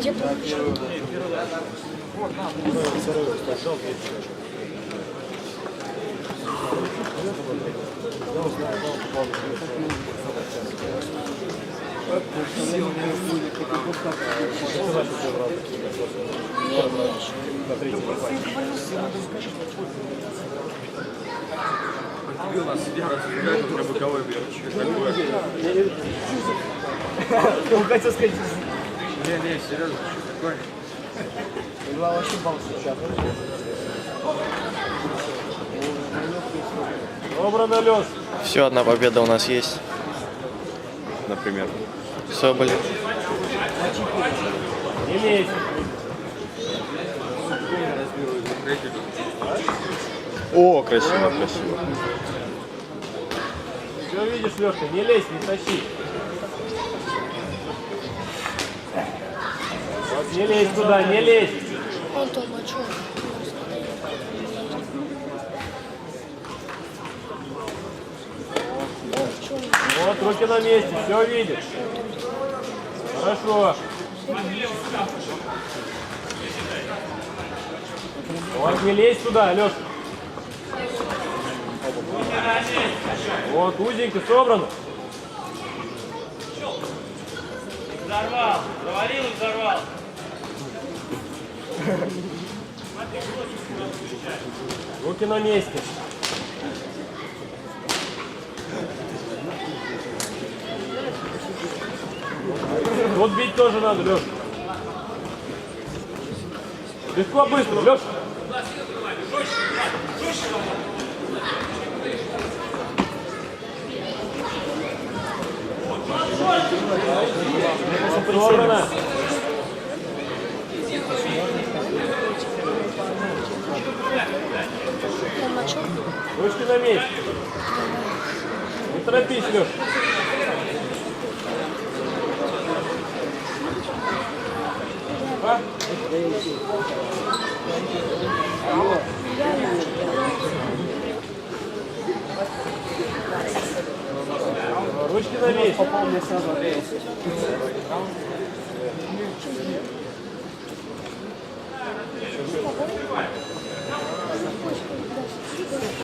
Где получил? У нас сидят, разбегают, у меня боковой бьет. Ну, хотел сказать. Не, серьезно, что такое? Два вообще балл сейчас. Добрый налет. Все, одна победа у нас есть. Например. Соболев. Не лезь. О, красиво, красиво. Все видишь, Лешка, не лезь, не тащи. Вот не лезь туда, не лезь. Он там, а чё? Вот, руки на месте, все видишь. Хорошо. Вот, не лезь туда, Лешка. Вот, узенько собрано. Взорвал, завалил и взорвал. Руки на месте. Тут бить тоже надо, Леша. Легко, быстро, Леша. Собрано. Там, а чё? Ручки на месте. Не торопись, Леша. А? Ручки на месте.